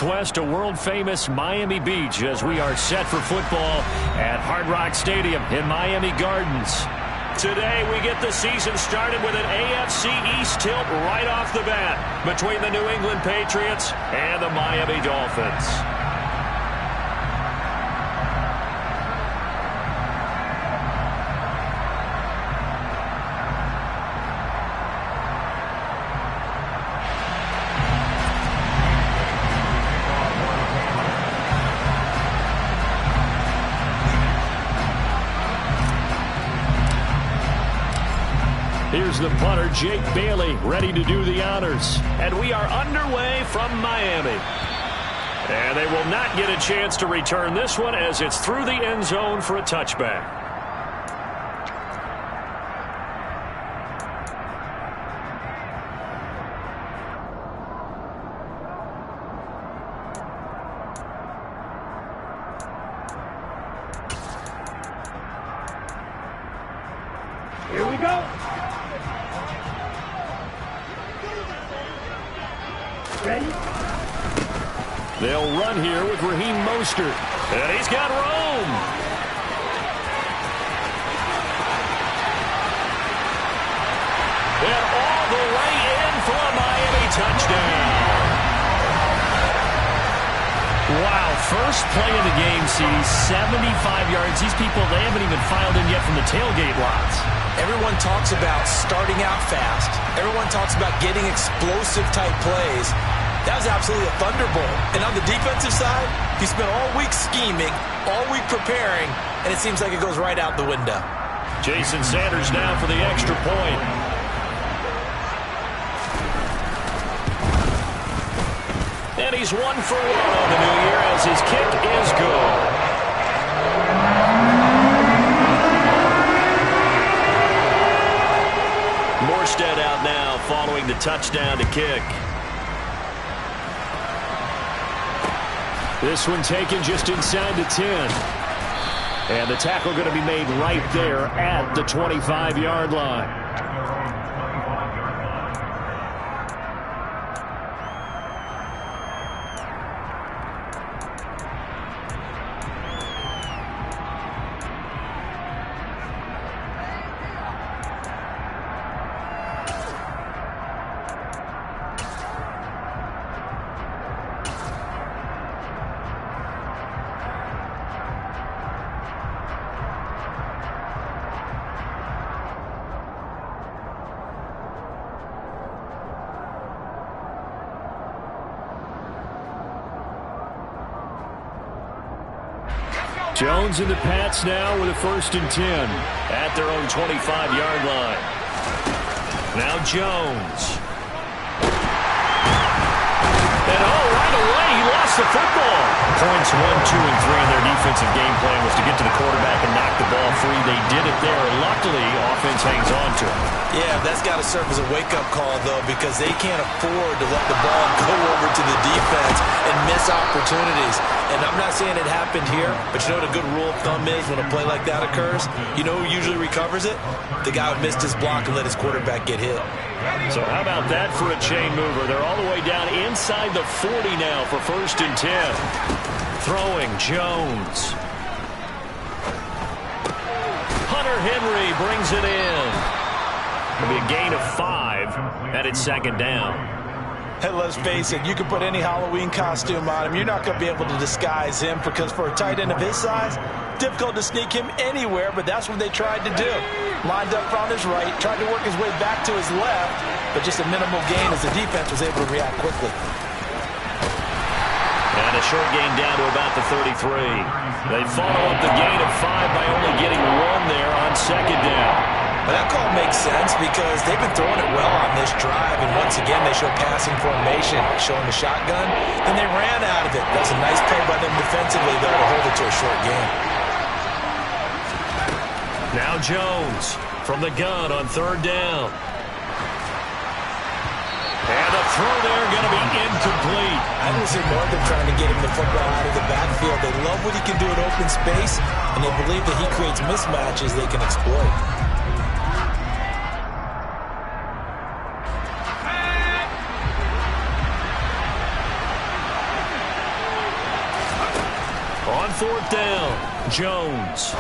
West to world-famous Miami Beach as we are set for football at Hard Rock Stadium in Miami Gardens. Today we get the season started with an AFC East tilt right off the bat between the New England Patriots and the Miami Dolphins. Here's the punter, Jake Bailey, ready to do the honors. And we are underway from Miami. And they will not get a chance to return this one as it's through the end zone for a touchback. Here we go. Ready? They'll run here with Raheem Mostert. And he's got Rome. And all the way in for a Miami touchdown. Wow, first play of the game sees 75 yards. These people, they haven't even filed in yet from the tailgate lots. Everyone talks about starting out fast. Everyone talks about getting explosive-type plays. That was absolutely a thunderbolt. And on the defensive side, he spent all week scheming, all week preparing, and it seems like it goes right out the window. Jason Sanders now for the extra point. And he's 1 for 1 on the new year as his kick is good. Morstead out now following the touchdown to kick. This one taken just inside the 10. And the tackle going to be made right there at the 25-yard line. Jones and the Pats now with a 1st and 10 at their own 25-yard line. Now Jones. And right away he lost the football. Points 1, 2, and 3 in their defensive game plan was to get to the quarterback and knock the ball free. They did it there. Luckily, offense hangs on to it. Yeah, that's got to serve as a wake-up call, though, because they can't afford to let the ball go over to the defense and miss opportunities. And I'm not saying it happened here, but you know what a good rule of thumb is when a play like that occurs? You know who usually recovers it? The guy who missed his block and let his quarterback get hit. So how about that for a chain mover? They're all the way down inside the 40 now for 1st and 10. Throwing Jones. Hunter Henry brings it in. It'll be a gain of 5, and it's 2nd down. Hey, let's face it, you can put any Halloween costume on him. You're not going to be able to disguise him because for a tight end of his size, difficult to sneak him anywhere, but that's what they tried to do. Lined up on his right, tried to work his way back to his left, but just a minimal gain as the defense was able to react quickly. And a short gain down to about the 33. They follow up the gain of 5 by only getting 1 there on 2nd down. But that call makes sense because they've been throwing it well on this drive, and once again they show passing formation, showing the shotgun, then they ran out of it. That's a nice play by them defensively, though, to hold it to a short gain. Now Jones from the gun on 3rd down. And the throw there going to be incomplete. I don't see more of them trying to get him the football out of the backfield. They love what he can do in open space, and they believe that he creates mismatches they can exploit. On 4th down, Jones.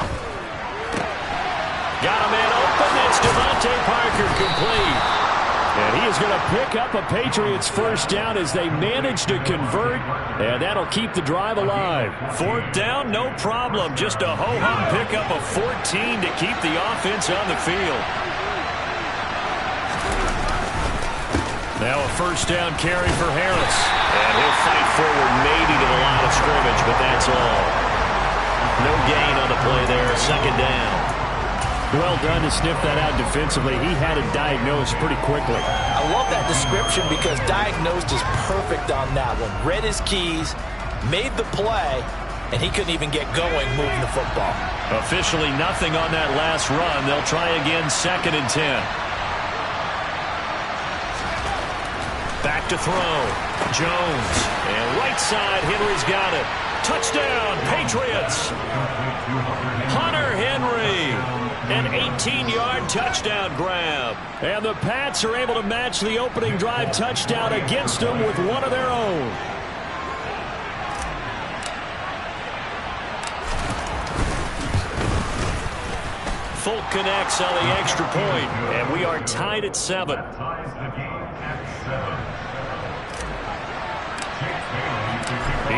Got a man open. That's Devontae Parker, complete. And he is going to pick up a Patriots first down as they manage to convert, and that'll keep the drive alive. 4th down, no problem. Just a ho-hum pickup of 14 to keep the offense on the field. Now a first down carry for Harris. And he'll fight forward maybe to the line of scrimmage, but that's all. No gain on the play there, 2nd down. Well done to sniff that out defensively. He had it diagnosed pretty quickly. I love that description because diagnosed is perfect on that one. Read his keys, made the play, and he couldn't even get going moving the football. Officially nothing on that last run. They'll try again, 2nd and 10. Back to throw. Jones. And right side, Henry's got it. Touchdown, Patriots. Hunter Henry. An 18-yard touchdown grab. And the Pats are able to match the opening drive touchdown against them with one of their own. Folk connects on the extra point, and we are tied at 7.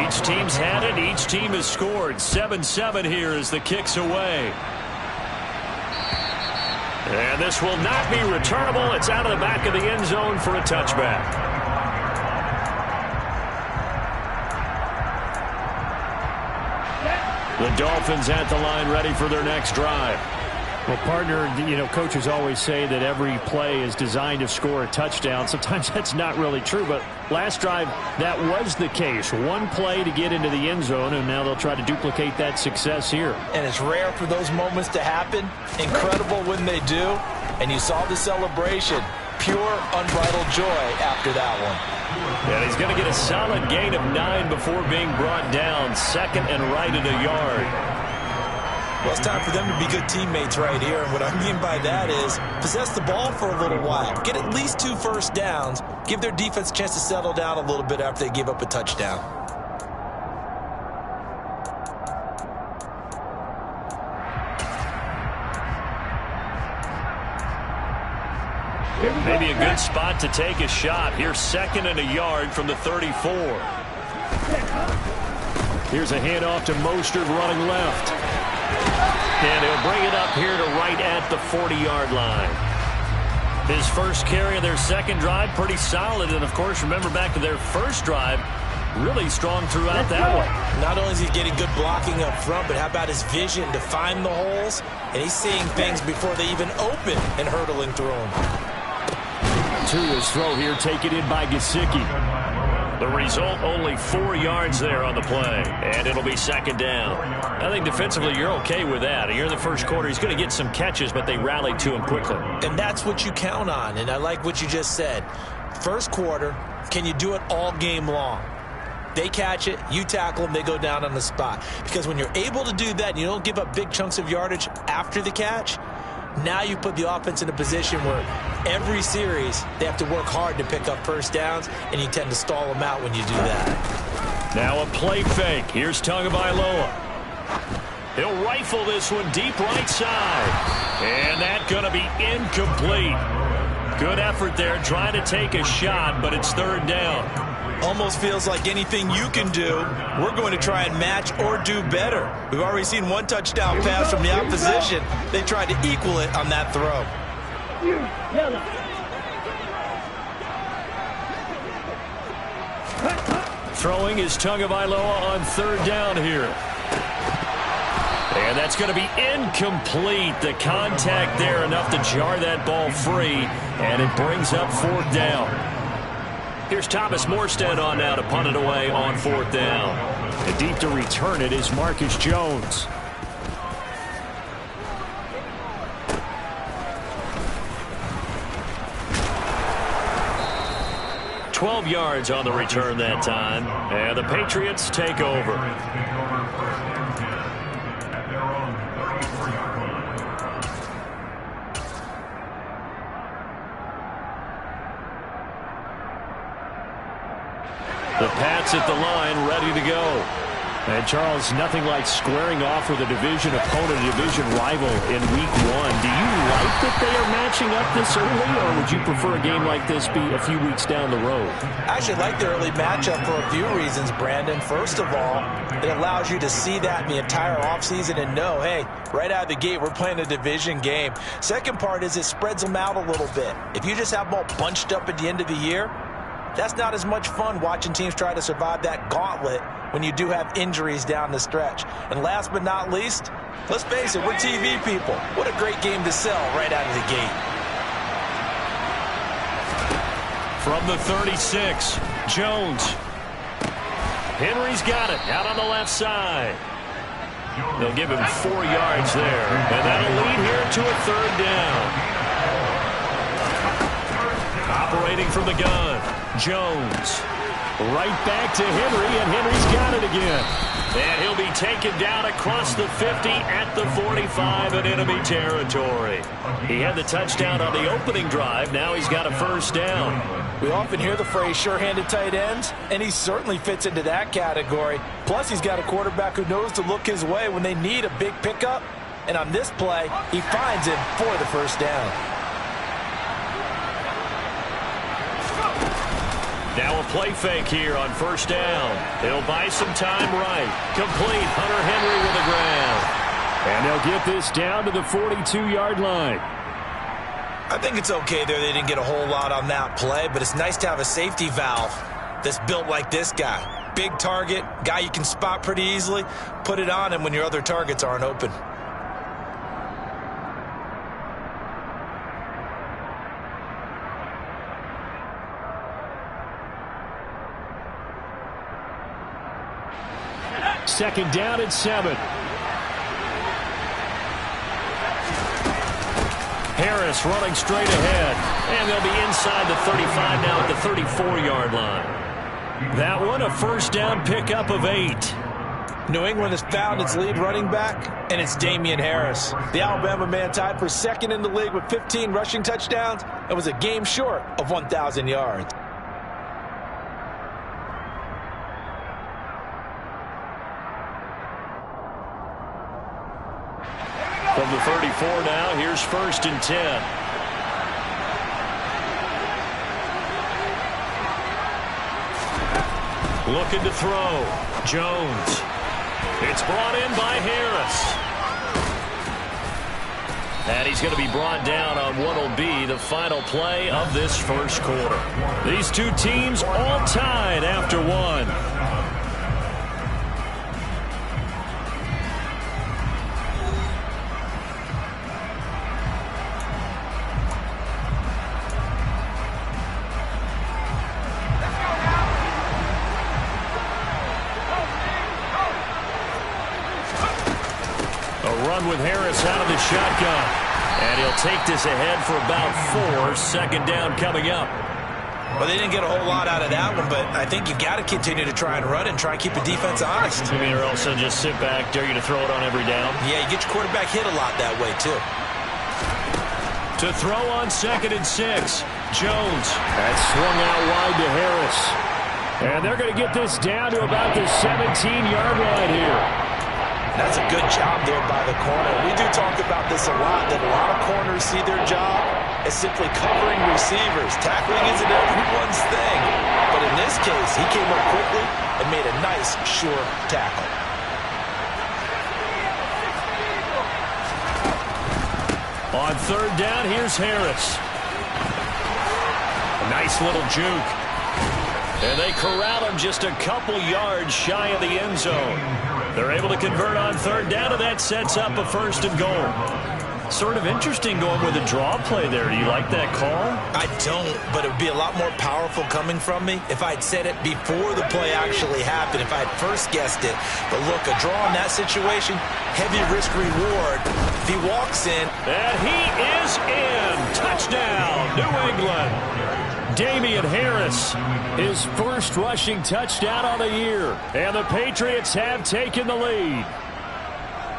Each team's had it. Each team has scored. 7-7 here as the kick's away. And this will not be returnable. It's out of the back of the end zone for a touchback. The Dolphins at the line ready for their next drive. Well, partner, coaches always say that every play is designed to score a touchdown. Sometimes that's not really true, but last drive, that was the case. One play to get into the end zone, and now they'll try to duplicate that success here. And it's rare for those moments to happen. Incredible when they do. And you saw the celebration. Pure, unbridled joy after that one. And he's going to get a solid gain of 9 before being brought down. 2nd and right at a yard. Well, it's time for them to be good teammates right here. And what I mean by that is possess the ball for a little while. Get at least 2 first downs. Give their defense a chance to settle down a little bit after they give up a touchdown. Maybe a good spot to take a shot. Here's 2nd and a yard from the 34. Here's a handoff to Mostert running left. And he'll bring it up here to right at the 40-yard line. His first carry of their second drive, pretty solid. And, of course, remember back to their first drive, really strong throughout that one. Not only is he getting good blocking up front, but how about his vision to find the holes? And he's seeing things before they even open and hurdling through them. To his throw here, taken in by Gesicki. The result, only 4 yards there on the play. And it'll be 2nd down. I think defensively you're okay with that. Here in the first quarter, he's going to get some catches, but they rallied to him quickly. And that's what you count on. And I like what you just said. First quarter, can you do it all game long? They catch it, you tackle them, they go down on the spot. Because when you're able to do that and you don't give up big chunks of yardage after the catch, now you put the offense in a position where every series they have to work hard to pick up first downs, and you tend to stall them out when you do that. Now a play fake. Here's Tagovailoa. He'll rifle this one deep right side. And that's going to be incomplete. Good effort there trying to take a shot, but it's 3rd down. Almost feels like anything you can do, we're going to try and match or do better. We've already seen one touchdown pass from the opposition. They tried to equal it on that throw. Throwing is Tagovailoa on 3rd down here. And that's going to be incomplete. The contact there enough to jar that ball free, and it brings up 4th down. Here's Thomas Morstead on now to punt it away on 4th down. And deep to return it is Marcus Jones. $12 yards on the return that time. And the Patriots take over. The Pats at the line, ready to go. And Charles, nothing like squaring off with a division opponent, a division rival in week 1. Do you like that they are matching up this early, or would you prefer a game like this be a few weeks down the road? I actually like the early matchup for a few reasons, Brandon. First of all, it allows you to see that in the entire offseason and know, hey, right out of the gate, we're playing a division game. Second part is it spreads them out a little bit. If you just have them all bunched up at the end of the year, that's not as much fun watching teams try to survive that gauntlet when you do have injuries down the stretch. And last but not least, let's face it, we're TV people. What a great game to sell right out of the gate. From the 36, Jones. Henry's got it out on the left side. They'll give him 4 yards there, and that'll lead here to a 3rd down. Operating from the gun, Jones. Right back to Henry, and Henry's got it again. And he'll be taken down across the 50 at the 45 in enemy territory. He had the touchdown on the opening drive. Now he's got a 1st down. We often hear the phrase sure-handed tight ends, and he certainly fits into that category. Plus, he's got a quarterback who knows to look his way when they need a big pickup. And on this play, he finds him for the 1st down. Now a play fake here on 1st down. He'll buy some time right. Complete. Hunter Henry with the ground. And they'll get this down to the 42-yard line. I think it's okay there. They didn't get a whole lot on that play, but it's nice to have a safety valve that's built like this guy. Big target, guy you can spot pretty easily. Put it on him when your other targets aren't open. Second down and 7. Harris running straight ahead. And they'll be inside the 35 now at the 34-yard line. That one, a 1st down pickup of 8. New England has found its lead running back, and it's Damian Harris. The Alabama man tied for 2nd in the league with 15 rushing touchdowns and was a game short of 1,000 yards. From the 34 now, here's 1st and 10. Looking to throw. Jones. It's brought in by Harris. And he's going to be brought down on what will be the final play of this 1st quarter. These two teams all tied after 1. With Harris out of the shotgun. And he'll take this ahead for about 4. 2nd down coming up. Well, they didn't get a whole lot out of that one, but I think you've got to continue to try and run and try and keep the defense honest. You mean, or else they'll just sit back, dare you to throw it on every down? Yeah, you get your quarterback hit a lot that way, too. To throw on 2nd and 6. Jones. That's swung out wide to Harris. And they're going to get this down to about the 17-yard line here. That's a good job there by the corner. We do talk about this a lot, that a lot of corners see their job as simply covering receivers. Tackling isn't everyone's thing. But in this case, he came up quickly and made a nice, sure tackle. On 3rd down, here's Harris. A nice little juke. And they corral him just a couple yards shy of the end zone. They're able to convert on 3rd down, and that sets up a 1st and goal. Sort of interesting going with a draw play there. Do you like that call? I don't, but it would be a lot more powerful coming from me if I'd said it before the play actually happened, if I'd first guessed it. But look, a draw in that situation, heavy risk reward. If he walks in. And he is in. Touchdown, New England. Damian Harris, his 1st rushing touchdown on the year. And the Patriots have taken the lead.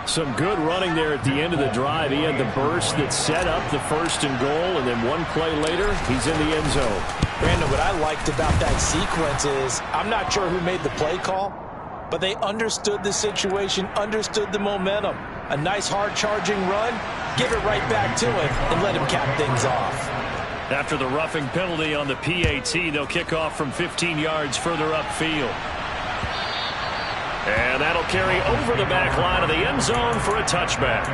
Some good running there at the end of the drive. He had the burst that set up the 1st and goal, and then one play later, he's in the end zone. Brandon, what I liked about that sequence is I'm not sure who made the play call, but they understood the situation, understood the momentum. A nice hard-charging run, give it right back to him, and let him cap things off. After the roughing penalty on the PAT, they'll kick off from 15 yards further upfield. And that'll carry over the back line of the end zone for a touchback.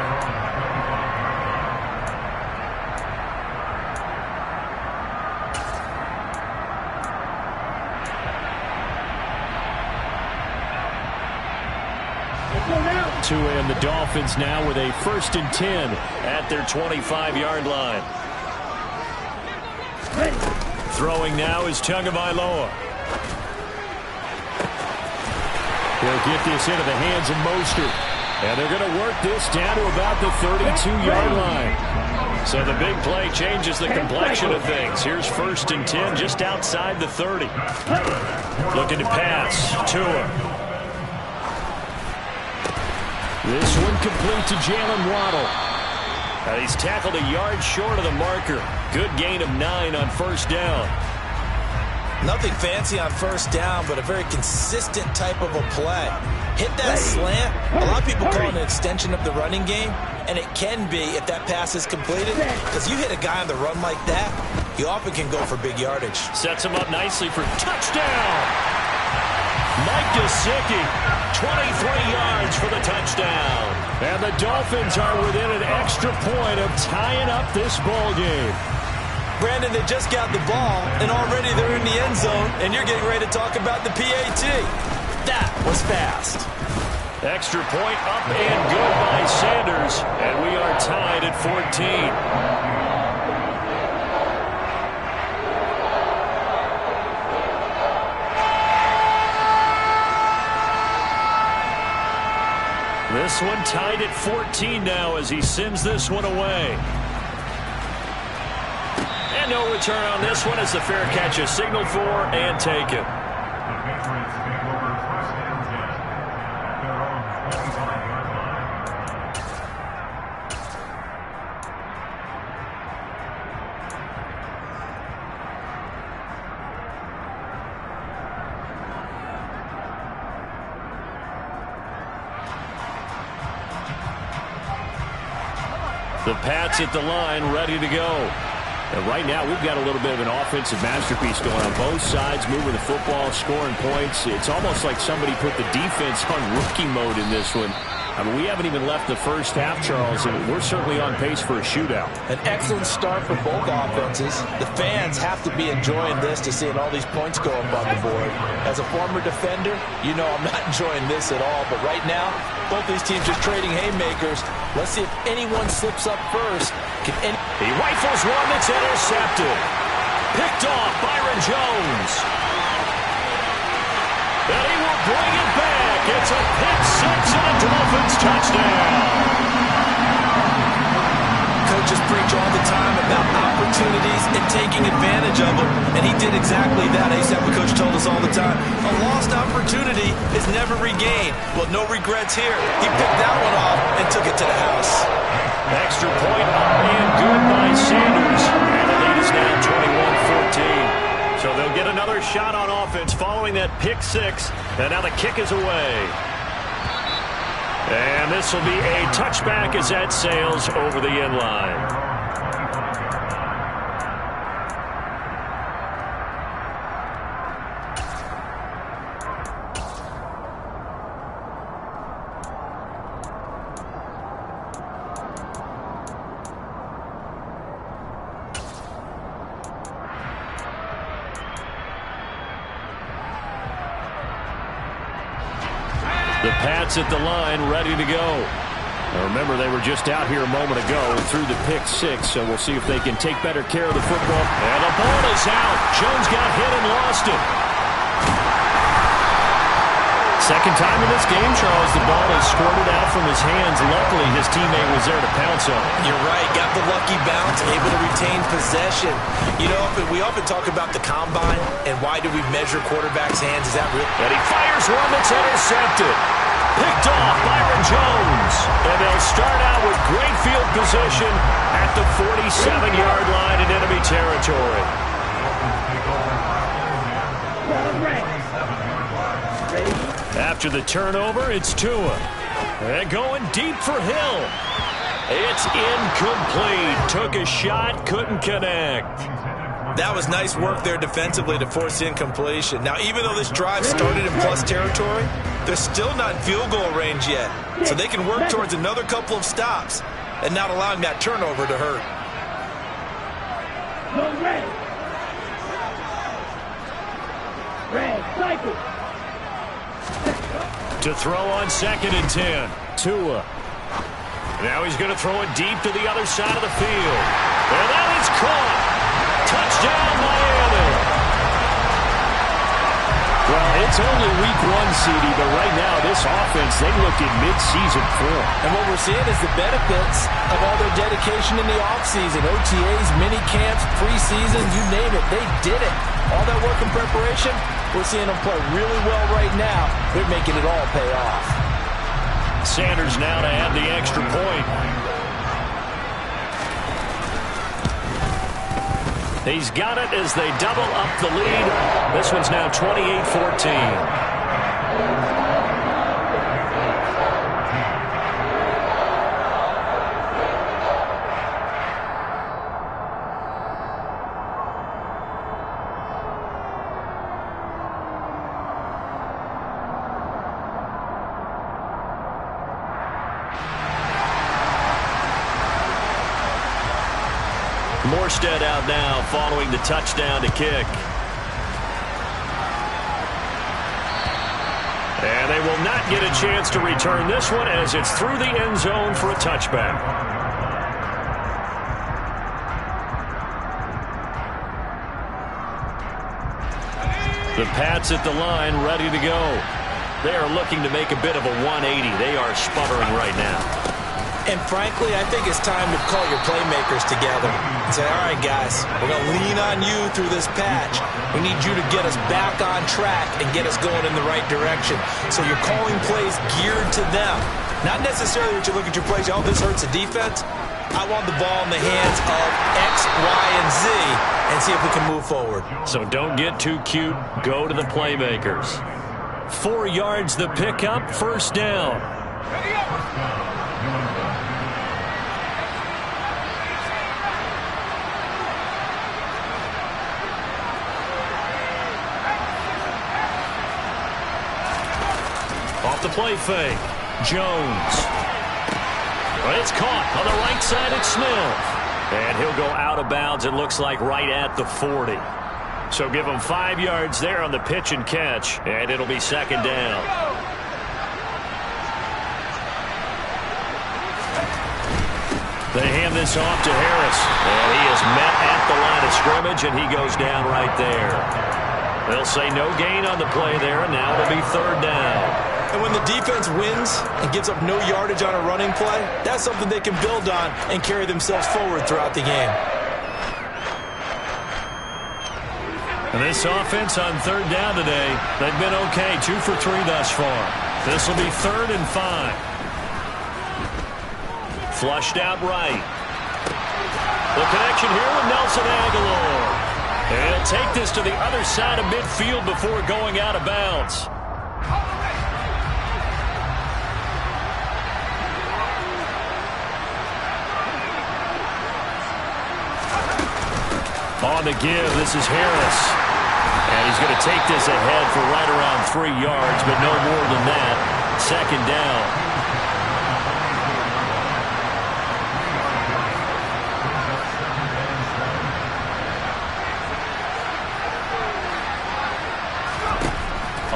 Tua and the Dolphins now with a 1st and 10 at their 25-yard line. Throwing now is Tagovailoa. He'll get this into the hands of Mostert. And they're going to work this down to about the 32-yard line. So the big play changes the complexion of things. Here's 1st and 10 just outside the 30. Looking to pass. Tua. This one complete to Jalen Waddle. He's tackled a yard short of the marker. Good gain of 9 on 1st down. Nothing fancy on 1st down, but a very consistent type of a play. Hit that slant. A lot of people call it an extension of the running game, and it can be if that pass is completed, because you hit a guy on the run like that, you often can go for big yardage. Sets him up nicely for touchdown. Mike Gesicki, 23 yards for the touchdown. And the Dolphins are within an extra point of tying up this ball game. Brandon, they just got the ball, and already they're in the end zone, and you're getting ready to talk about the PAT. That was fast. Extra point up and good by Sanders, and we are tied at 14. This one tied at 14 now as he sends this one away. And no return on this one as the fair catch is signaled for and taken. The Pats at the line, ready to go. And right now, we've got a little bit of an offensive masterpiece going on both sides, moving the football, scoring points. It's almost like somebody put the defense on rookie mode in this one. I mean, we haven't even left the 1st half, Charles, and we're certainly on pace for a shootout. An excellent start for both offenses. The fans have to be enjoying this to seeing all these points go up on the board. As a former defender, you know I'm not enjoying this at all. But right now, both these teams just trading haymakers. Let's see if anyone slips up first. He rifles one that's intercepted. Picked off Byron Jones. And he will bring it back. It's a pick 6 and a Dolphins touchdown. Coaches preach all the time about opportunities and taking advantage of them, and he did exactly that. I used to have a coach told us all the time, a lost opportunity is never regained. Well, no regrets here. He picked that one off and took it to the house. Extra point up and good by Sanders. And the lead is now 21-14. So they'll get another shot on offense following that pick 6. And now the kick is away. And this will be a touchback as that sails over the end line. The Pats at the line, ready to go. Now remember, they were just out here a moment ago and threw the pick 6, so we'll see if they can take better care of the football. And the ball is out. Jones got hit and lost it. Second time in this game, Charles, the ball is squirted out from his hands. Luckily, his teammate was there to pounce on it. You're right. Got the lucky bounce, able to retain possession. You know, we often talk about the combine and why do we measure quarterbacks' hands. Is that real? And he fires one that's intercepted. Picked off Byron Jones. And they'll start out with great field position at the 47-yard line in enemy territory. After the turnover, it's Tua. And going deep for Hill. It's incomplete. Took a shot, couldn't connect. That was nice work there defensively to force incompletion. Now, even though this drive started in plus territory, they're still not in field goal range yet. So they can work towards another couple of stops and not allowing that turnover to hurt. No red. Red, cycle. To throw on 2nd and 10. Tua. Now he's going to throw it deep to the other side of the field. And that is caught. Touchdown, Miami. Well, it's only week 1, CD, but right now this offense, they look in mid-season form. And what we're seeing is the benefits of all their dedication in the offseason. OTAs, mini camps, preseason, you name it, they did it. All that work and preparation, we're seeing them play really well right now. They're making it all pay off. Sanders now to add the extra point. He's got it as they double up the lead. This one's now 28-14. Morstead out now following the touchdown to kick. And they will not get a chance to return this one as it's through the end zone for a touchback. The Pats at the line ready to go. They are looking to make a bit of a 180. They are sputtering right now. And frankly, I think it's time to call your playmakers together and say, all right, guys, we're going to lean on you through this patch. We need you to get us back on track and get us going in the right direction. So you're calling plays geared to them. Not necessarily that you look at your plays, oh, this hurts the defense. I want the ball in the hands of X, Y, and Z and see if we can move forward. So don't get too cute. Go to the playmakers. 4 yards the pickup, first down. Off the play fake. Jones. But it's caught on the right side. It's Smith. And he'll go out of bounds, it looks like, right at the 40. So give him 5 yards there on the pitch and catch, and it'll be second down. They hand this off to Harris. And he is met at the line of scrimmage, and he goes down right there. They'll say no gain on the play there, and now it'll be third down. And when the defense wins and gives up no yardage on a running play, that's something they can build on and carry themselves forward throughout the game. And this offense on third down today, they've been okay, 2 for 3 thus far. This will be 3rd and 5. Flushed out right. The connection here with Nelson Aguilar. And he'll take this to the other side of midfield before going out of bounds. On the give, this is Harris. And he's going to take this ahead for right around 3 yards, but no more than that. Second down.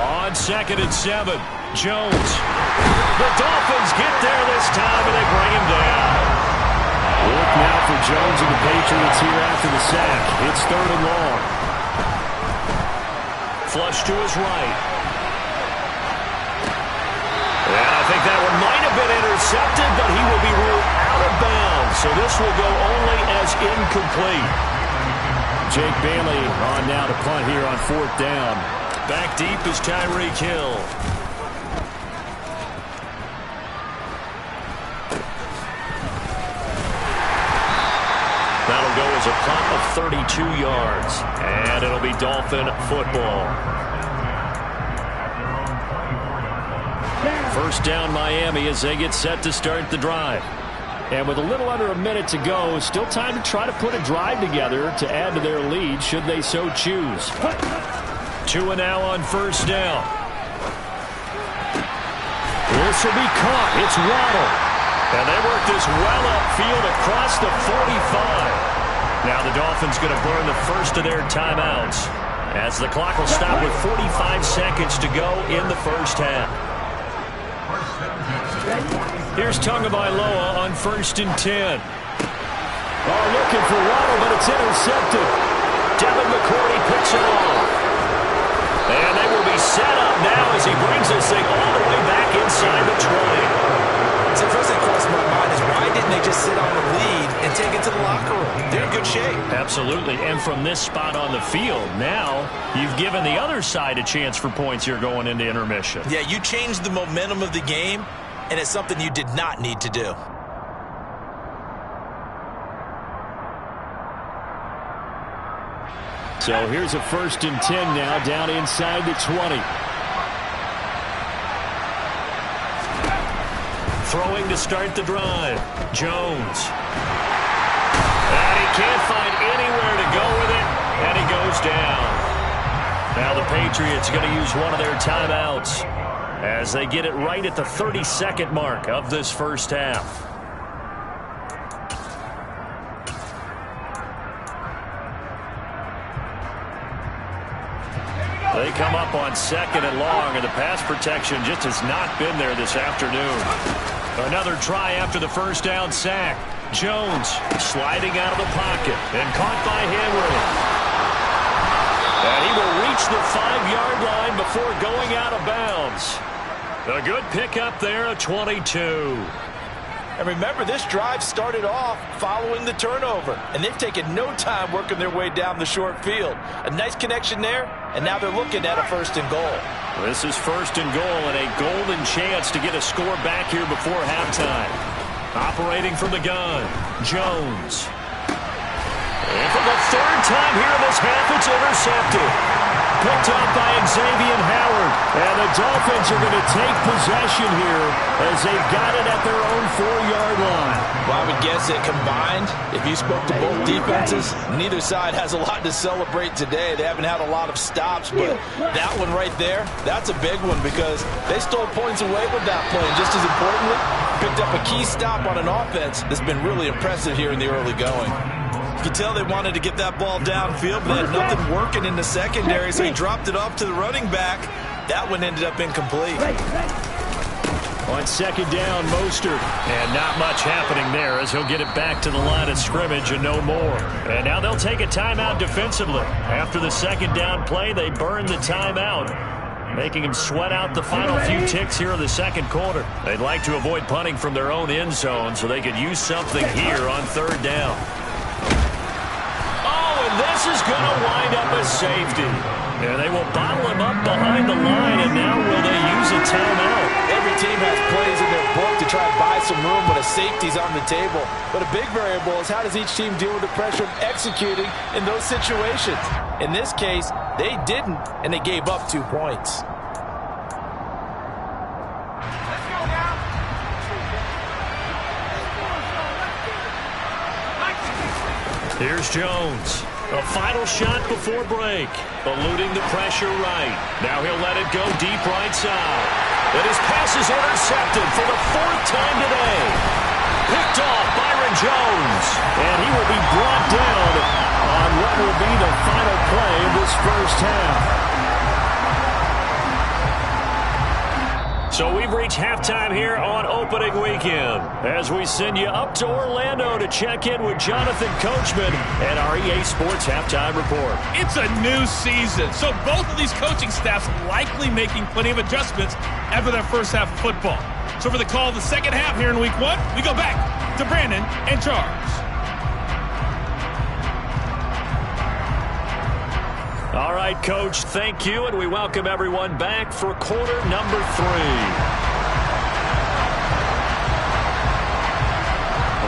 On 2nd and 7, Jones. The Dolphins get there this time, and they bring him down. Look now for Jones and the Patriots here after the sack. It's 3rd and long. Flush to his right. And I think that one might have been intercepted, but he will be ruled out of bounds. So this will go only as incomplete. Jake Bailey on now to punt here on 4th down. Back deep is Tyreek Hill. That'll go as a punt of 32 yards. And it'll be Dolphin football. First down Miami as they get set to start the drive. And with a little under a minute to go, still time to try to put a drive together to add to their lead should they so choose. 2 and now on first down. This will be caught. It's Waddle. And they work this well upfield across the 45. Now the Dolphins going to burn the first of their timeouts as the clock will stop with 45 seconds to go in the first half. Here's Tagovailoa on 1st and 10. Oh, looking for Waddle, but it's intercepted. Devin McCourty picks it off. And they will be set up now as he brings this thing all the way back inside the 20. So the first thing that crossed my mind is why didn't they just sit on the lead and take it to the locker room? They're in good shape. Absolutely. And from this spot on the field, now you've given the other side a chance for points here going into intermission. Yeah, you changed the momentum of the game, and it's something you did not need to do. So here's a 1st and 10 now down inside the 20. Throwing to start the drive. Jones. And he can't find anywhere to go with it, and he goes down. Now the Patriots are going to use one of their timeouts as they get it right at the 30-second mark of this first half. They come up on 2nd and long, and the pass protection just has not been there this afternoon. Another try after the first down sack. Jones sliding out of the pocket and caught by Henry. And he will reach the 5-yard line before going out of bounds. A good pickup there, a 22. And remember, this drive started off following the turnover, and they've taken no time working their way down the short field. A nice connection there, and now they're looking at a 1st and goal. This is 1st and goal and a golden chance to get a score back here before halftime. Operating from the gun, Jones. And for the 3rd time here in this half, it's intercepted. Picked up by Xavier Howard. And the Dolphins are going to take possession here as they've got it at their own 4-yard line. Well, I would guess that combined, if you spoke to both defenses, neither side has a lot to celebrate today. They haven't had a lot of stops, but that one right there, that's a big one because they stole points away with that play. And just as importantly, picked up a key stop on an offense that's been really impressive here in the early going. You can tell they wanted to get that ball downfield, but they had nothing working in the secondary, so he dropped it off to the running back. That one ended up incomplete. On 2nd down, Mostert. And not much happening there as he'll get it back to the line of scrimmage and no more. And now they'll take a timeout defensively. After the 2nd down play, they burn the timeout, making them sweat out the final few ticks here in the 2nd quarter. They'd like to avoid punting from their own end zone so they could use something here on 3rd down. This is going to wind up a safety. And they will bottle him up behind the line, and now will they use a timeout? Every team has plays in their book to try to buy some room when a safety's on the table. But a big variable is how does each team deal with the pressure of executing in those situations? In this case, they didn't, and they gave up 2 points. Here's Jones. A final shot before break. Eluding the pressure right. Now he'll let it go deep right side. And his pass is intercepted for the 4th time today. Picked off Byron Jones. And he will be brought down on what will be the final play of this first half. So we've reached halftime here on opening weekend as we send you up to Orlando to check in with Jonathan Coachman and our EA Sports Halftime Report. It's a new season, so both of these coaching staffs likely making plenty of adjustments after their first half of football. So for the call of the second half here in Week 1, we go back to Brandon and Charles. All right, Coach, thank you, and we welcome everyone back for quarter number 3.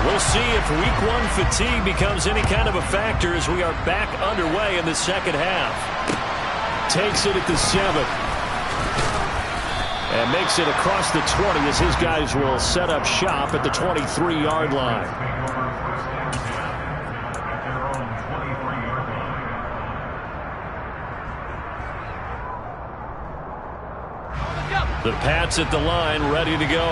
We'll see if Week 1 fatigue becomes any kind of a factor as we are back underway in the second half. Takes it at the 7. And makes it across the 20 as his guys will set up shop at the 23-yard line. The Pats at the line, ready to go.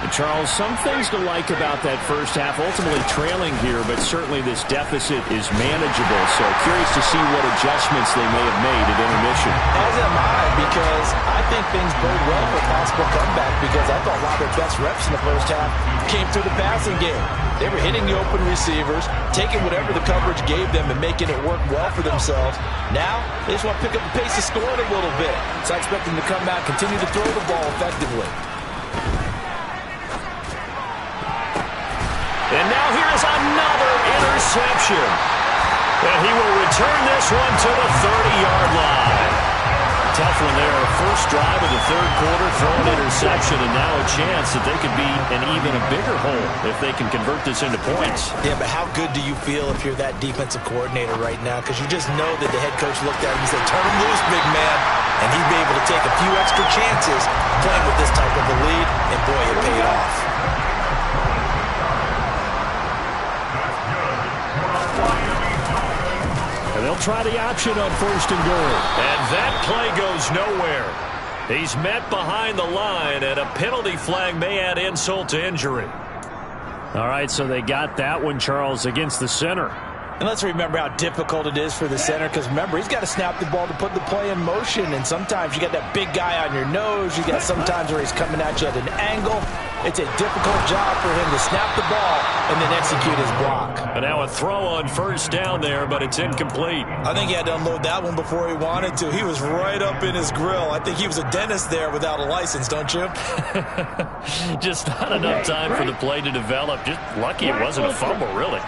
And Charles, some things to like about that first half. Ultimately trailing here, but certainly this deficit is manageable. So curious to see what adjustments they may have made at intermission. As am I, because I think things bode well for a possible comeback, because I thought a lot of their best reps in the first half came through the passing game. They were hitting the open receivers, taking whatever the coverage gave them and making it work well for themselves. Now, they just want to pick up the pace of scoring a little bit. So I expect them to come out, continue to throw the ball effectively. And now here's another interception. And he will return this one to the 30-yard line. Tough one there. First drive of the third quarter, throw an interception, and now a chance that they could be an even a bigger hole if they can convert this into points. Yeah, but how good do you feel if you're that defensive coordinator right now? Because you just know that the head coach looked at him and said, turn him loose, big man. And he'd be able to take a few extra chances playing with this type of a lead, and boy, it paid off. They'll try the option on first and goal. And that play goes nowhere. He's met behind the line, and a penalty flag may add insult to injury. All right, so they got that one, Charles, against the center. And let's remember how difficult it is for the center, because remember, he's got to snap the ball to put the play in motion, and sometimes you got that big guy on your nose. You got sometimes where he's coming at you at an angle. It's a difficult job for him to snap the ball and then execute his block. And now a throw on first down there, but it's incomplete. I think he had to unload that one before he wanted to. He was right up in his grill. I think he was a dentist there without a license, don't you? Just not enough time for the play to develop. Just lucky it wasn't a fumble, really.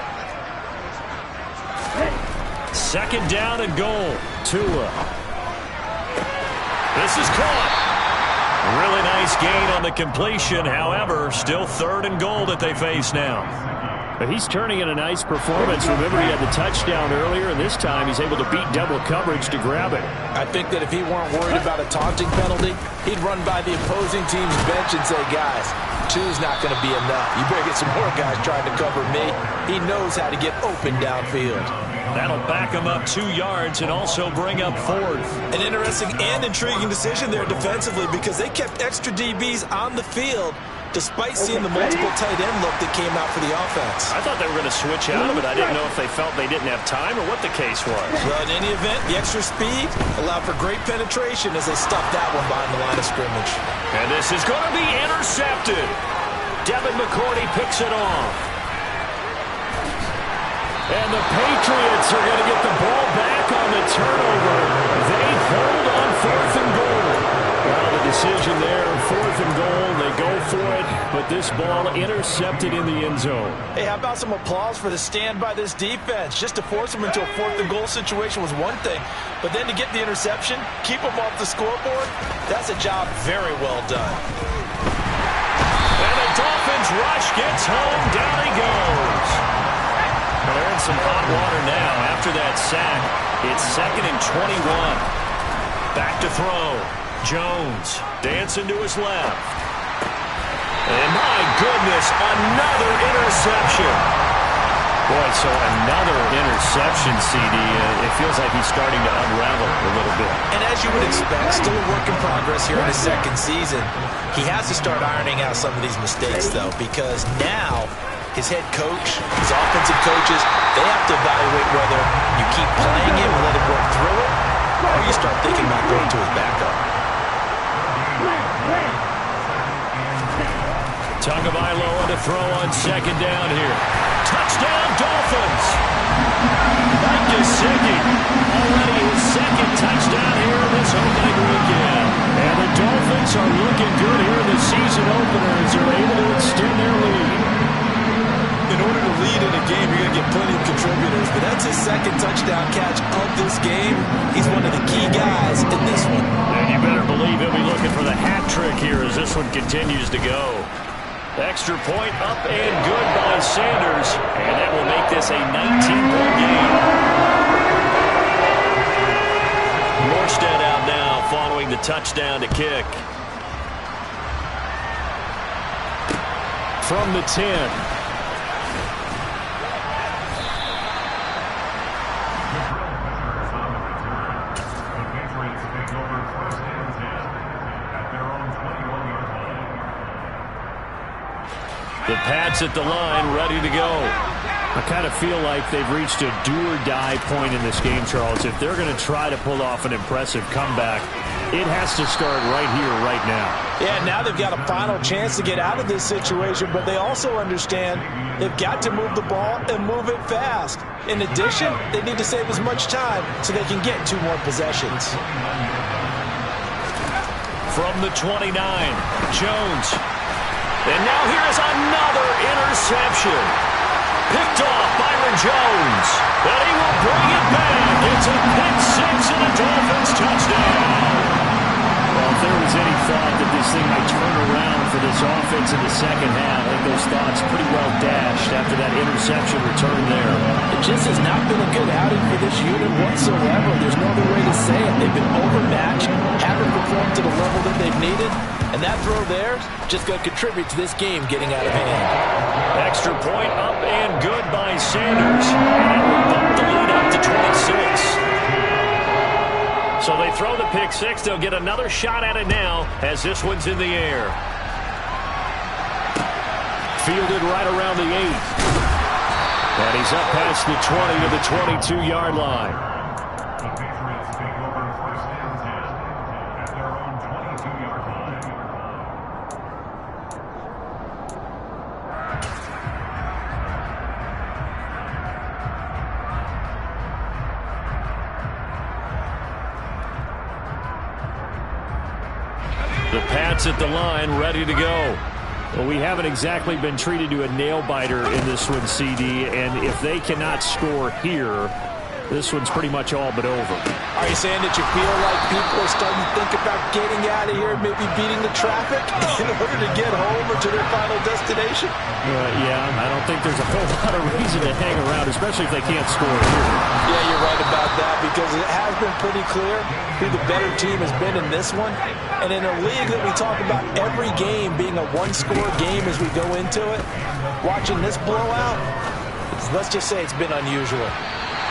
Second down and goal. Tua. This is caught. Really nice gain on the completion. However, still third and goal that they face now. But he's turning in a nice performance. Remember, he had the touchdown earlier, and this time he's able to beat double coverage to grab it. I think that if he weren't worried about a taunting penalty, he'd run by the opposing team's bench and say, guys, two's not going to be enough. You better get some more guys trying to cover me. He knows how to get open downfield. That'll back him up 2 yards and also bring up fourth. An interesting and intriguing decision there defensively, because they kept extra DBs on the field despite seeing the multiple tight end look that came out for the offense. I thought they were going to switch out of it. I didn't know if they felt they didn't have time or what the case was. Well, in any event, the extra speed allowed for great penetration as they stuffed that one behind the line of scrimmage. And this is going to be intercepted. Devin McCourty picks it off. And the Patriots are going to get the ball back on the turnover. They hold on fourth and goal. Well, the decision there, fourth and goal. They go for it, but this ball intercepted in the end zone. Hey, how about some applause for the stand by this defense? Just to force them into a fourth and goal situation was one thing, but then to get the interception, keep them off the scoreboard, that's a job very well done. And the Dolphins rush gets home. Down he goes. Well, they're in some hot water now after that sack. It's 2nd and 21. Back to throw. Jones dancing to his left. And my goodness, another interception. Boy, so another interception, CD. It feels like he's starting to unravel a little bit. And as you would expect, still a work in progress here in his second season. He has to start ironing out some of these mistakes, though, because now his head coach, his offensive coaches, they have to evaluate whether you keep playing him and let him work through it, or you start thinking about going to his backup. Tagovailoa to throw on second down here. Touchdown, Dolphins! Mike Gesicki, already his second touchdown here this opening weekend. And the Dolphins are looking good here in the season opener as they're able to extend their lead. In order to lead in a game, you're going to get plenty of contributors, but that's his second touchdown catch of this game. He's one of the key guys in this one. And you better believe he'll be looking for the hat trick here as this one continues to go. Extra point up and good by Sanders, and that will make this a 19-point game. Morstead out now following the touchdown to kick. from the 10. The Pats at the line, ready to go. I kind of feel like they've reached a do-or-die point in this game, Charles. If they're going to try to pull off an impressive comeback, it has to start right here, right now. Yeah, now they've got a final chance to get out of this situation, but they also understand they've got to move the ball and move it fast. In addition, they need to save as much time so they can get 2 more possessions. From the 29, Jones. And now here is another interception. Picked off Byron Jones. But he will bring it back. It's a pick 6 and a Dolphins touchdown. Well, if there was any thought that this thing might turn around for this offense in the second half, I think those thoughts pretty well dashed after that interception return there. It just has not been a good outing for this unit whatsoever. There's no other way to say it. They've been overmatched, haven't performed to the level that they've needed, and that throw there just going to contribute to this game getting out of hand. Extra point up and good by Sanders. And it will bump the lead up to 26. So they throw the pick 6. They'll get another shot at it now as this one's in the air. Fielded right around the 8. And he's up past the 20 to the 22-yard line. The Patriots take over first and 10 at their own 22-yard line. The Pats at the line, ready to go. Well, we haven't exactly been treated to a nail-biter in this one, CD, and if they cannot score here, this one's pretty much all but over. Are you saying that you feel like people are starting to think about getting out of here, maybe beating the traffic in order to get home or to their final destination? Yeah, I don't think there's a whole lot of reason to hang around, especially if they can't score here. Yeah, you're right about that, because it has been pretty clear who the better team has been in this one. And in a league that we talk about every game being a one-score game as we go into it, watching this blowout, let's just say it's been unusual.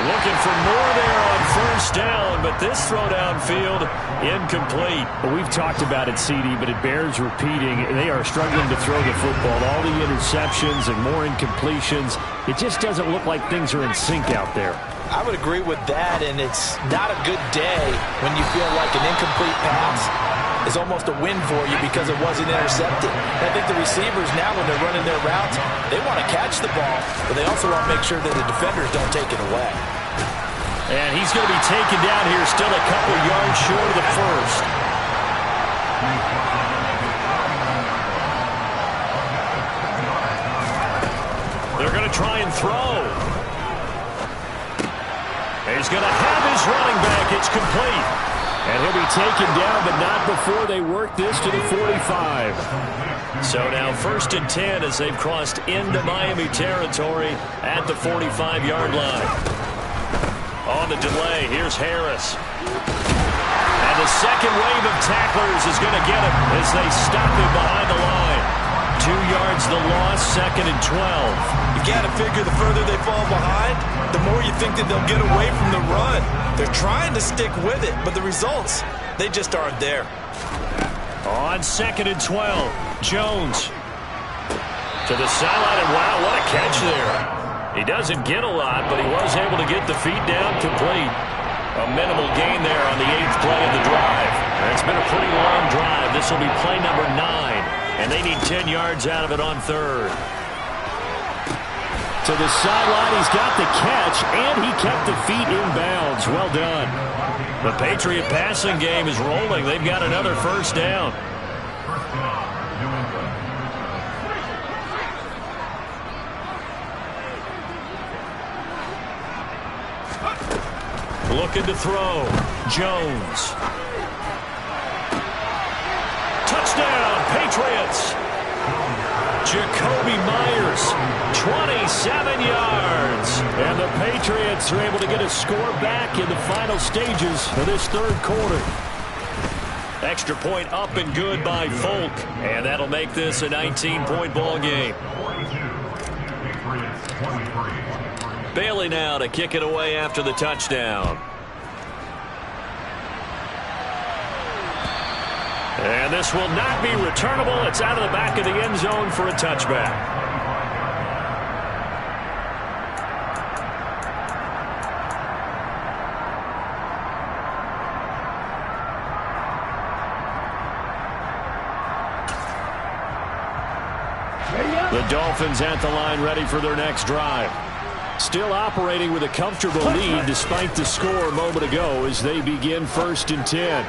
Looking for more there on first down, but this throw downfield incomplete. Well, we've talked about it, CD, but it bears repeating. They are struggling to throw the football. All the interceptions and more incompletions. It just doesn't look like things are in sync out there. I would agree with that, and it's not a good day when you feel like an incomplete pass is almost a win for you because it wasn't intercepted. I think the receivers now, when they're running their routes, they want to catch the ball, but they also want to make sure that the defenders don't take it away. And he's going to be taken down here, still a couple yards short of the first. They're going to try and throw. He's going to have his running back. It's complete. And he'll be taken down, but not before they work this to the 45. So now 1st and 10 as they've crossed into Miami territory at the 45-yard line. On the delay, here's Harris. And the second wave of tacklers is going to get him as they stop him behind the line. 2 yards the loss, 2nd and 12. You got to figure the further they fall behind, the more you think that they'll get away from the run. They're trying to stick with it, but the results, they just aren't there. On 2nd and 12, Jones to the sideline, and wow, what a catch there. He doesn't get a lot, but he was able to get the feet down complete. A minimal gain there on the 8th play of the drive. And it's been a pretty long drive. This will be play number 9, and they need 10 yards out of it on 3rd. To the sideline, he's got the catch, and he kept the feet in bounds. Well done. The Patriot passing game is rolling. They've got another first down. Looking to throw. Jones. Touchdown, Patriots. Jacoby Myers, 27 yards. And the Patriots are able to get a score back in the final stages of this 3rd quarter. Extra point up and good by Folk. And that'll make this a 19-point ball game. Bailey now to kick it away after the touchdown. And this will not be returnable. It's out of the back of the end zone for a touchback. The Dolphins at the line ready for their next drive. Still operating with a comfortable lead despite the score a moment ago as they begin 1st and 10.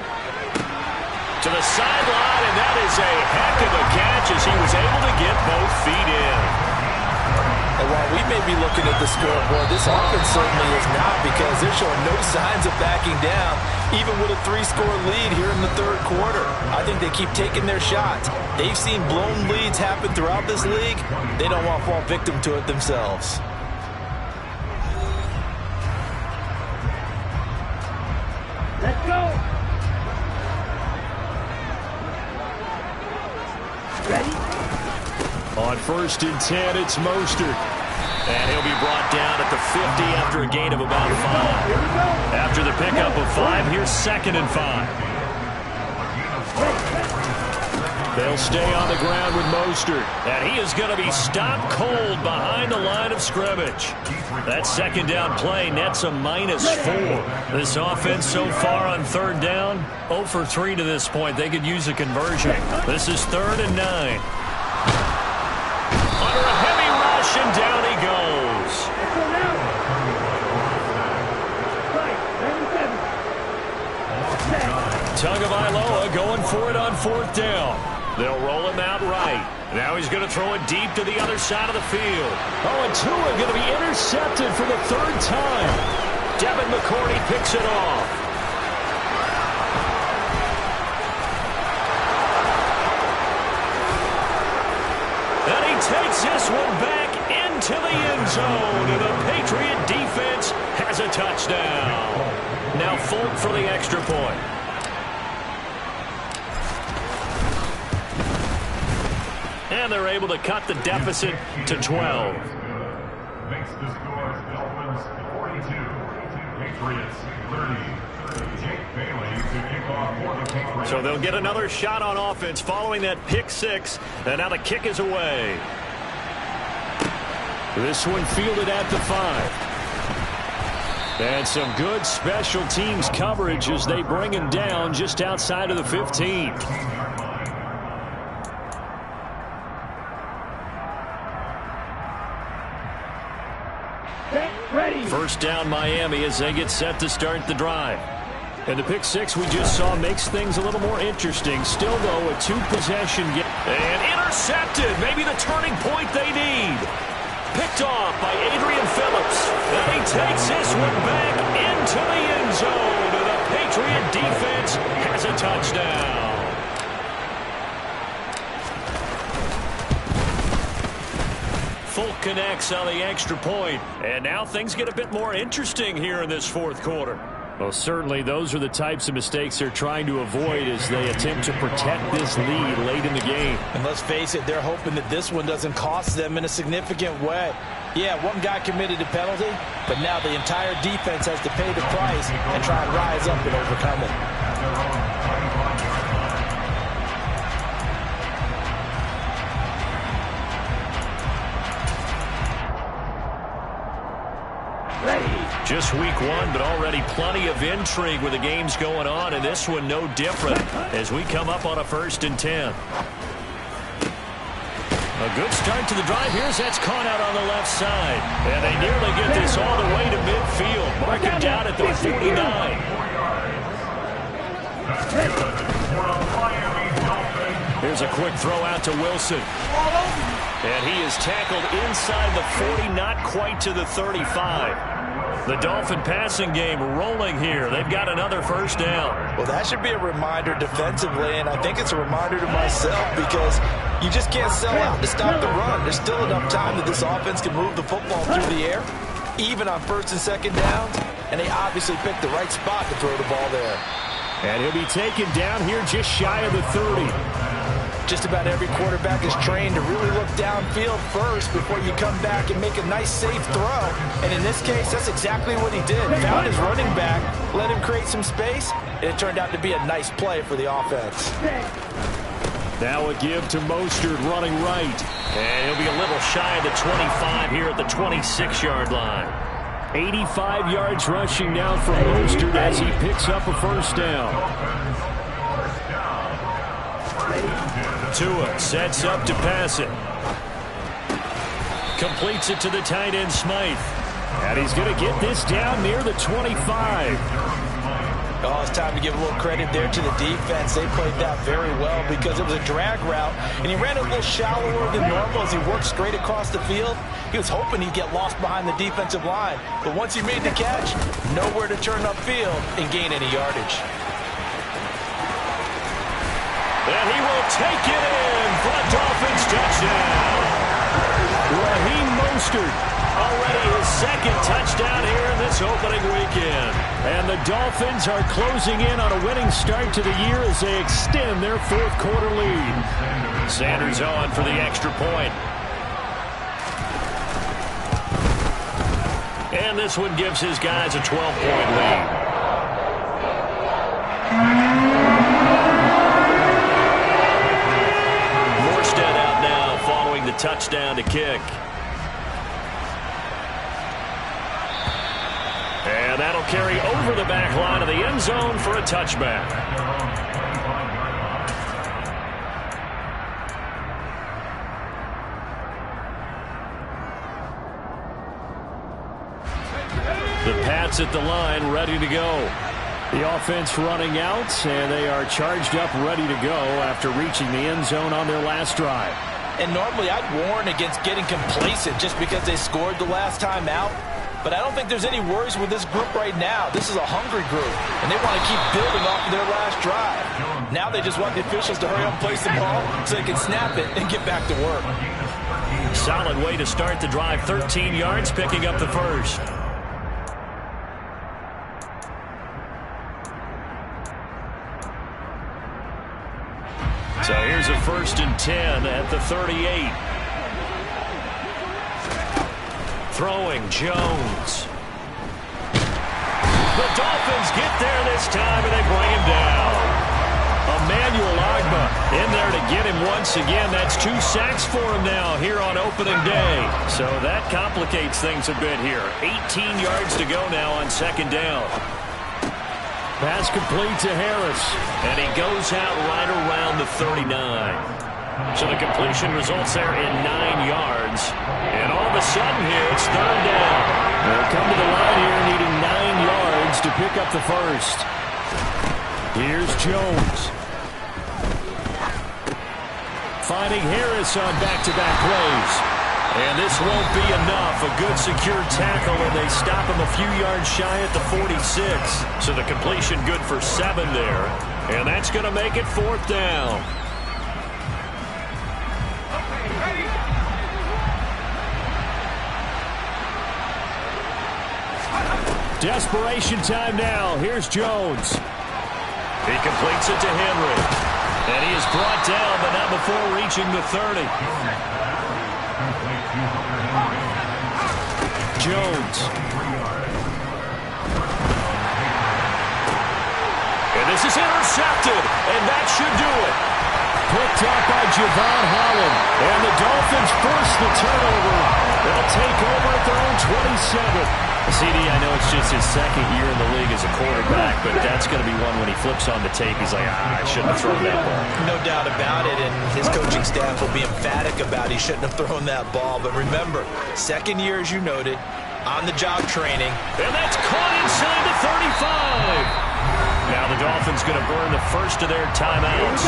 To the sideline, and that is a heck of a catch as he was able to get both feet in. And while we may be looking at the scoreboard, this offense certainly is not, because they're showing no signs of backing down, even with a 3-score lead here in the 3rd quarter. I think they keep taking their shots. They've seen blown leads happen throughout this league. They don't want to fall victim to it themselves. Let's go. Ready? On 1st and 10, it's Mostert. And he'll be brought down at the 50 after a gain of about 5. After the pickup of 5, here's 2nd and 5. They'll stay on the ground with Mostert. And he is going to be stopped cold behind the line of scrimmage. That 2nd down play nets a -4. This offense so far on 3rd down, 0 for 3 to this point. They could use a conversion. This is 3rd and 9. Under a heavy rush, and down he goes. Tagovailoa going for it on 4th down. They'll roll him out right. Now he's going to throw it deep to the other side of the field. Oh, and Tua going to be intercepted for the 3rd time. Devin McCourty picks it off. And he takes this one back into the end zone. And the Patriot defense has a touchdown. Now Folk for the extra point. And they're able to cut the deficit to 12. Makes the score Dolphins 42, Patriots 30. Jake Bailey to kick off for the Patriots. So they'll get another shot on offense following that pick 6. And now the kick is away. This one fielded at the 5. And some good special teams coverage as they bring him down just outside of the 15. Ready. 1st down Miami as they get set to start the drive. And the pick 6 we just saw makes things a little more interesting. Still, though, a 2-possession game. And intercepted. Maybe the turning point they need. Picked off by Adrian Phillips. And he takes this one back into the end zone. And the Patriot defense has a touchdown. Folk connects on the extra point. And now things get a bit more interesting here in this 4th quarter. Well, certainly those are the types of mistakes they're trying to avoid as they attempt to protect this lead late in the game. And let's face it, they're hoping that this one doesn't cost them in a significant way. Yeah, one guy committed a penalty, but now the entire defense has to pay the price and try and rise up and overcome it. Just week 1, but already plenty of intrigue with the games going on, and this one no different as we come up on a 1st and 10. A good start to the drive. Here's that's caught out on the left side. And they nearly get this all the way to midfield. Mark him down at the 49. Here's a quick throw out to Wilson. And he is tackled inside the 40, not quite to the 35. The Dolphin passing game rolling here. They've got another 1st down. Well, that should be a reminder defensively, and I think it's a reminder to myself because you just can't sell out to stop the run. There's still enough time that this offense can move the football through the air, even on 1st and 2nd downs, and they obviously picked the right spot to throw the ball there. And he'll be taken down here just shy of the 30. Just about every quarterback is trained to really look downfield first before you come back and make a nice, safe throw. And in this case, that's exactly what he did. Found his running back, let him create some space, and it turned out to be a nice play for the offense. Now a give to Mostert running right. And he'll be a little shy of the 25 here at the 26-yard line. 85 yards rushing now from Mostert as he picks up a first down. Tua sets up to pass it. Completes it to the tight end, Smythe. And he's going to get this down near the 25. Oh, it's time to give a little credit there to the defense. They played that very well because it was a drag route, and he ran a little shallower than normal as he worked straight across the field. He was hoping he'd get lost behind the defensive line, but once he made the catch, nowhere to turn upfield and gain any yardage. And he will take it in for a Dolphins touchdown. Raheem Mostert. Already his second touchdown here in this opening weekend. And the Dolphins are closing in on a winning start to the year as they extend their fourth quarter lead. Sanders on for the extra point. And this one gives his guys a 12-point lead. Morstead out now following the touchdown to kick. And that'll carry over the back line of the end zone for a touchback. The Pats at the line, ready to go. The offense running out, and they are charged up, ready to go after reaching the end zone on their last drive. And normally I'd warn against getting complacent just because they scored the last time out. But I don't think there's any worries with this group right now. This is a hungry group, and they want to keep building off of their last drive. Now they just want the officials to hurry up and place the ball so they can snap it and get back to work. Solid way to start the drive. 13 yards, picking up the first. So here's a 1st and 10 at the 38. Throwing Jones. The Dolphins get there this time, and they bring him down. Emmanuel Ogbah in there to get him once again. That's 2 sacks for him now here on opening day. So that complicates things a bit here. 18 yards to go now on 2nd down. Pass complete to Harris. And he goes out right around the 39. So the completion results there in 9 yards. And all of a sudden here, it's 3rd down. They'll come to the line here needing 9 yards to pick up the first. Here's Jones. Finding Harris on back-to-back plays. And this won't be enough. A good secure tackle, and they stop him a few yards shy at the 46. So the completion good for 7 there. And that's going to make it 4th down. Desperation time now. Here's Jones. He completes it to Henry. And he is brought down, but not before reaching the 30. Jones. And this is intercepted, and that should do it. Picked up by Javon Holland. And the Dolphins force the turnover. They'll take over at their own 27. CD, I know it's just his 2nd year in the league as a quarterback, but that's going to be one when he flips on the tape. He's like, I shouldn't have thrown that ball. No doubt about it, and his coaching staff will be emphatic about he shouldn't have thrown that ball. But remember, 2nd year, as you noted, on-the-job training. And that's caught inside the 35. Now the Dolphins going to burn the first of their timeouts.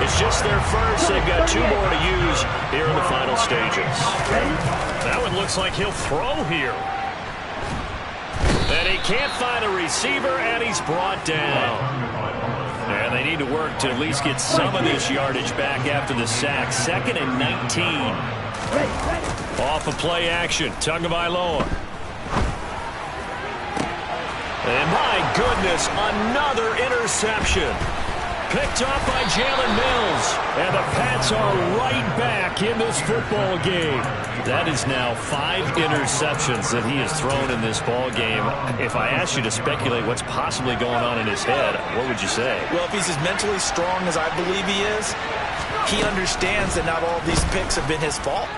It's just their first. They've got 2 more to use here in the final stages. That one looks like he'll throw here. And he can't find a receiver, and he's brought down. And they need to work to at least get some of this yardage back after the sack. 2nd and 19. Off of play action, Tagovailoa. And my goodness, another interception. Picked off by Jalen Mills. And the Pats are right back in this football game. That is now 5 interceptions that he has thrown in this ball game. If I asked you to speculate what's possibly going on in his head, what would you say? Well, if he's as mentally strong as I believe he is, he understands that not all of these picks have been his fault.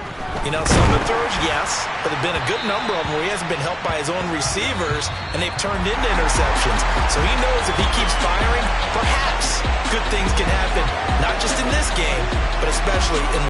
You know, some of the throws, yes, but there have been a good number of them where he hasn't been helped by his own receivers, and they've turned into interceptions. So he knows if he keeps firing, perhaps good things can happen, not just in this game, but especially in